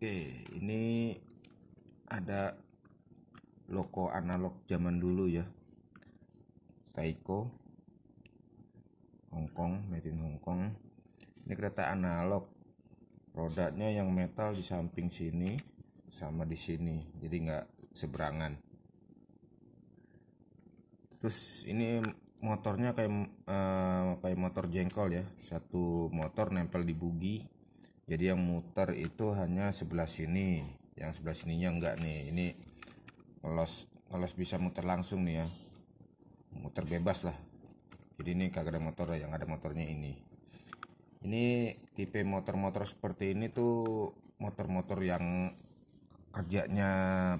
Oke, ini ada loko analog zaman dulu ya. Taiko, Hongkong, made in Hongkong. Ini kereta analog. Rodanya yang metal di samping sini sama di sini, jadi nggak seberangan. Terus ini motornya kayak motor jengkol ya. Satu motor nempel di bugi. Jadi yang muter itu hanya sebelah sini, yang sebelah sininya enggak nih. Ini ngelos bisa muter langsung nih ya, muter bebas lah. Jadi ini kagak ada motor, yang ada motornya ini tipe motor-motor seperti ini tuh motor-motor yang kerjanya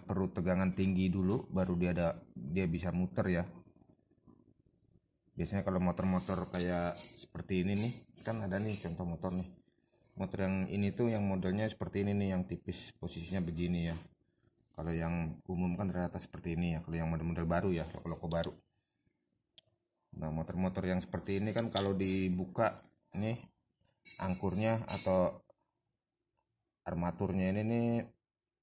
perlu tegangan tinggi dulu baru dia bisa muter ya. Biasanya kalau motor-motor kayak seperti ini nih, kan ada nih contoh motor nih. Motor yang ini tuh yang modelnya seperti ini nih, yang tipis posisinya begini ya. Kalau yang umum kan rata seperti ini ya, kalau yang model-model baru ya, loko-loko baru. Nah, motor-motor yang seperti ini kan kalau dibuka nih angkurnya atau armaturnya ini nih,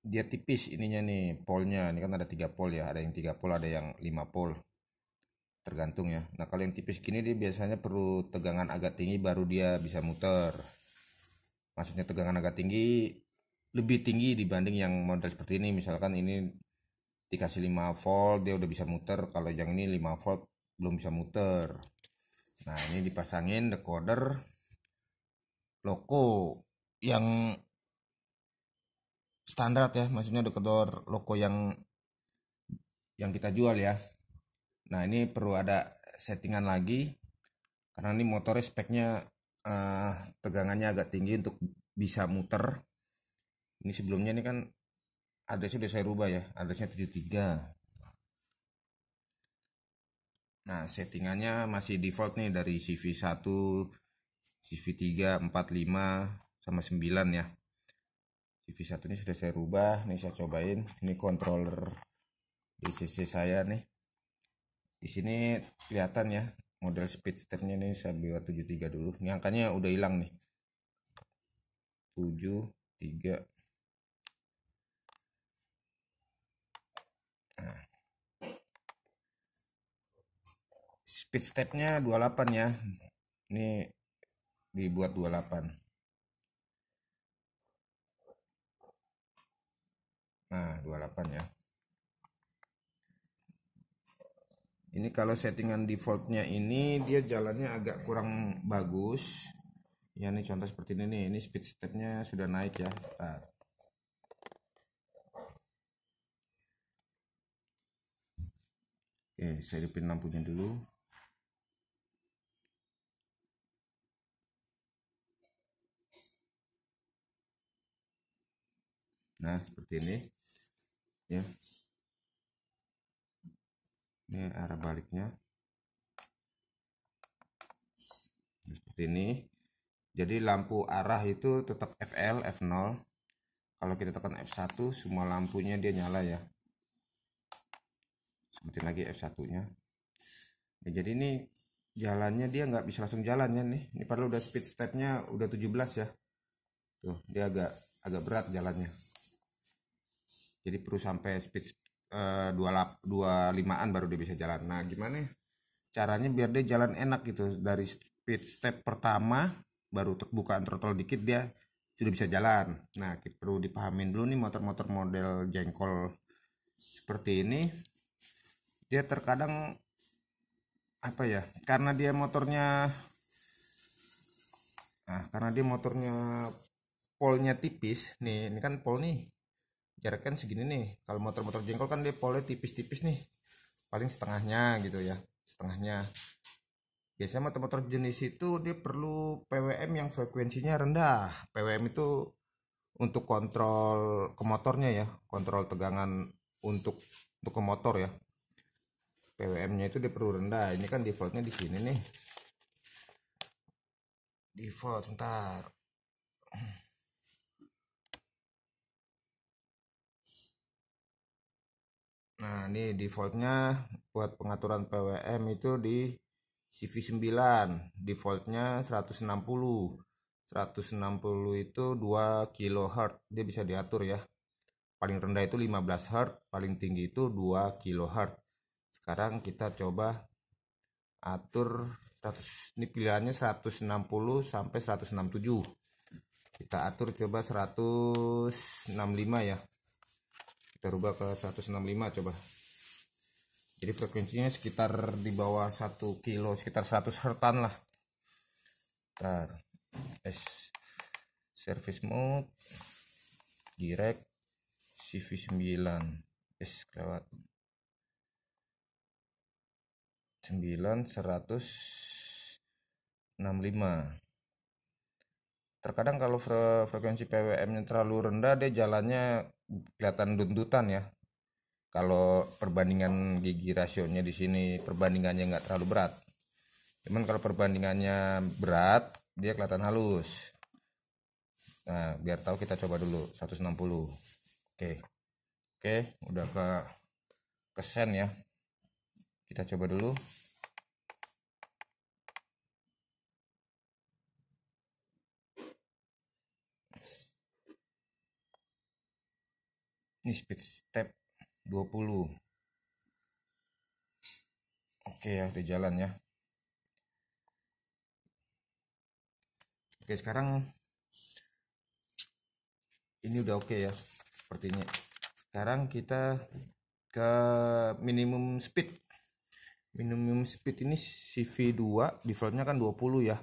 dia tipis ininya nih, polnya. Ini kan ada 3 pol ya, ada yang 3 pol, ada yang 5 pol. Tergantung ya. Nah, kalau yang tipis gini dia biasanya perlu tegangan agak tinggi baru dia bisa muter. Maksudnya tegangan agak tinggi, lebih tinggi dibanding yang model seperti ini. Misalkan ini dikasih 5 volt dia udah bisa muter, kalau yang ini 5 volt belum bisa muter. Nah, ini dipasangin decoder loko yang standar ya, maksudnya decoder loko yang kita jual ya. Nah, ini perlu ada settingan lagi karena ini motornya speknya tegangannya agak tinggi untuk bisa muter. Ini sebelumnya ini kan addressnya udah saya rubah ya, addressnya 73. Nah, settingannya masih default nih dari CV1, CV3, 4, 5 sama 9 ya. CV1 ini sudah saya rubah, nih saya cobain. Ini controller di CC saya nih. Di sini kelihatan ya model speed stepnya nih, saya buat 73 dulu. Ini angkanya udah hilang nih. 73. Nah, speed stepnya 28 ya. Ini dibuat 28. Nah, 28 ya. Ini kalau settingan defaultnya ini dia jalannya agak kurang bagus. Ya, ini contoh seperti ini nih. Ini speed stepnya sudah naik ya. Bentar. Oke, saya hidupin lampunya dulu. Nah, seperti ini. Ya. Ini arah baliknya. Seperti ini. Jadi lampu arah itu tetap FL, F0. Kalau kita tekan F1 semua lampunya dia nyala ya. Sebutin lagi F1-nya. Nah, jadi ini jalannya dia nggak bisa langsung jalan ya nih. Ini padahal udah speed stepnya udah 17 ya. Tuh, dia agak berat jalannya. Jadi perlu sampai speed 25-an baru dia bisa jalan. Nah, gimana caranya biar dia jalan enak gitu? Dari speed step pertama baru terbukaan throttle dikit dia sudah bisa jalan. Nah, kita perlu dipahamin dulu nih motor-motor model jengkol seperti ini. Dia terkadang apa ya? Karena dia motornya polnya tipis. Nih, ini kan pol nih. Jaraknya segini nih. Kalau motor-motor jengkol kan dia polnya tipis-tipis nih. Paling setengahnya gitu ya. Setengahnya. Biasanya motor-motor jenis itu dia perlu PWM yang frekuensinya rendah. PWM itu untuk kontrol ke motornya ya, kontrol tegangan untuk ke motor ya. PWM-nya itu dia perlu rendah. Ini kan defaultnya di sini nih. Default sebentar. Nah, ini defaultnya buat pengaturan PWM itu di CV9, defaultnya 160. 160 itu 2 kHz, dia bisa diatur ya. Paling rendah itu 15 Hz, paling tinggi itu 2 kHz. Sekarang kita coba atur 100, ini pilihannya 160 sampai 167. Kita atur coba 165 ya. Kita rubah ke 165 coba. Jadi frekuensinya sekitar di bawah 1 kilo, sekitar 100 Hz lah. Ntar service mode direct CV9 kelewat 9 165. Terkadang kalau frekuensi PWM nya terlalu rendah, dia jalannya kelihatan dundutan ya. Kalau perbandingan gigi rasionya di sini perbandingannya nggak terlalu berat. Cuman kalau perbandingannya berat, dia kelihatan halus. Nah, biar tahu kita coba dulu 160. Oke. Oke, udah ke sen ya. Kita coba dulu. Ini speed step 20. Oke ya, udah jalan ya. Oke, sekarang ini udah oke ya sepertinya. Sekarang kita ke minimum speed. Minimum speed ini CV2 defaultnya kan 20 ya.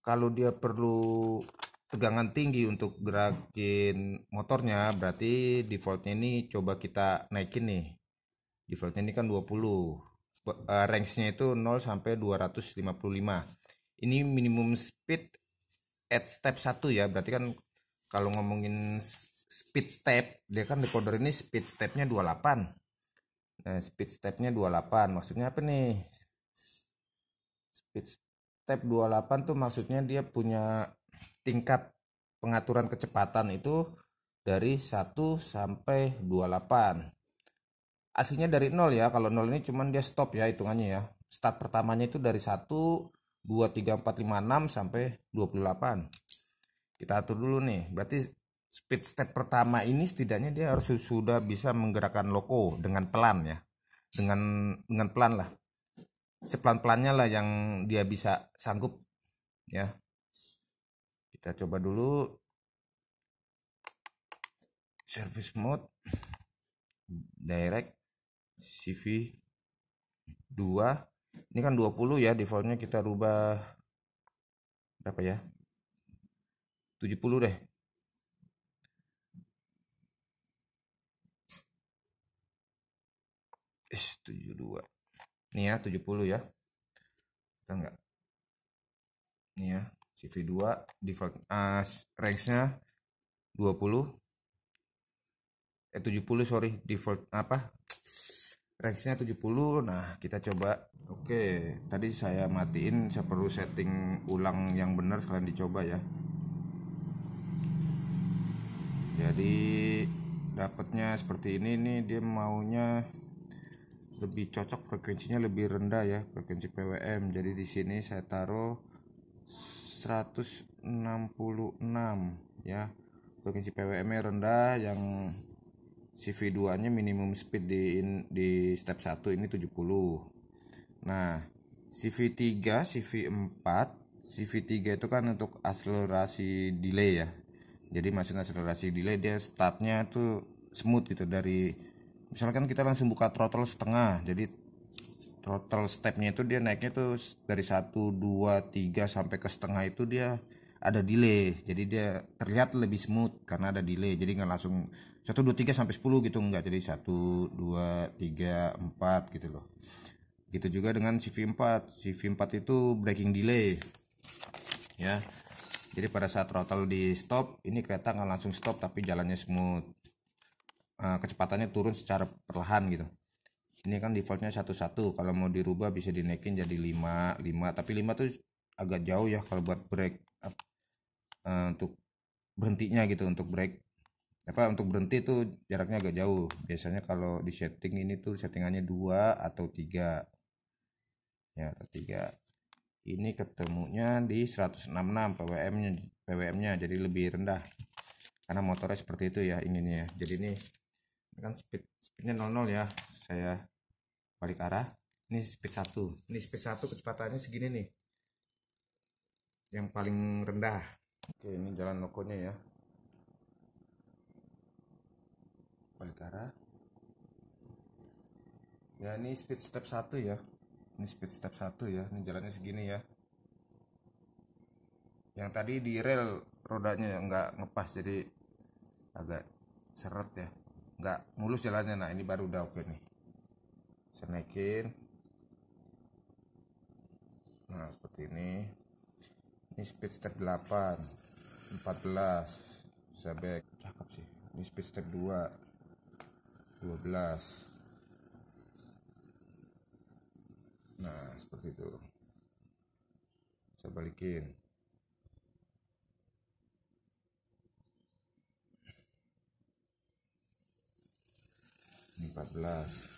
Kalau dia perlu tegangan tinggi untuk gerakin motornya, berarti defaultnya ini coba kita naikin nih. Defaultnya ini kan 20. Range-nya itu 0 sampai 255. Ini minimum speed at step 1 ya. Berarti kan kalau ngomongin speed step, dia kan decoder ini speed stepnya 28. Nah, speed stepnya 28 maksudnya apa nih? Speed step 28 tuh maksudnya dia punya tingkat pengaturan kecepatan itu dari 1 sampai 28. Aslinya dari 0 ya. Kalau 0 ini cuman dia stop ya hitungannya ya. Start pertamanya itu dari 1, 2, 3, 4, 5, 6 sampai 28. Kita atur dulu nih. Berarti speed step pertama ini setidaknya dia harus sudah bisa menggerakkan loko dengan pelan ya. Dengan pelan lah. Sepelan-pelannya lah yang dia bisa sanggup ya. Kita coba dulu service mode direct CV 2. Ini kan 20 ya, defaultnya kita rubah berapa ya? 70 deh. Is 72. Nih ya 70 ya. Kita enggak. Nih ya, CV2 default range-nya 20. 70 sorry, default apa? Range-nya 70. Nah, kita coba. Oke, tadi saya matiin, saya perlu setting ulang yang benar sekalian dicoba ya. Jadi dapatnya seperti ini nih, dia maunya lebih cocok frekuensinya lebih rendah ya, frekuensi PWM. Jadi di sini saya taruh 166 ya. Frekuensi PWM-nya rendah, yang CV2 nya minimum speed di step 1 ini 70. Nah, CV3, CV3 itu kan untuk akselerasi delay ya. Jadi maksudnya akselerasi delay, dia startnya tuh smooth gitu. Dari misalkan kita langsung buka throttle setengah, jadi throttle stepnya itu dia naiknya tuh dari 1, 2, 3 sampai ke setengah itu dia ada delay. Jadi dia terlihat lebih smooth karena ada delay. Jadi nggak langsung 1, 2, 3 sampai 10 gitu, enggak. Jadi 1, 2, 3, 4 gitu loh. Gitu juga dengan CV4. CV4 itu braking delay ya. Jadi pada saat throttle di stop, ini kereta nggak langsung stop tapi jalannya smooth. Kecepatannya turun secara perlahan gitu. Ini kan defaultnya 11. Kalau mau dirubah bisa dinaikin jadi 5. Tapi 5 tuh agak jauh ya kalau buat brake, untuk berhentinya gitu. Untuk brake untuk berhenti tuh jaraknya agak jauh. Biasanya kalau di setting ini tuh settingannya 2 atau 3 ya, atau 3. Ini ketemunya di 166 PWM-nya jadi lebih rendah. Karena motornya seperti itu ya inginnya. Jadi ini kan speednya 00 ya. Saya balik arah. Ini speed 1. Ini speed 1 kecepatannya segini nih. Yang paling rendah. Oke, ini jalan lokonya ya. Balik arah. Ya, ini speed step 1 ya. Ini speed step 1 ya. Ini jalannya segini ya. Yang tadi di rel rodanya nggak ngepas jadi agak seret ya. Nggak mulus jalannya. Nah, ini baru udah oke nih. Saya naikin. Nah, seperti ini. Ini speed step 8, 14. Saya back. Cakep sih. Ini speed step 2, 12. Nah, seperti itu. Saya balikin. Ini 14.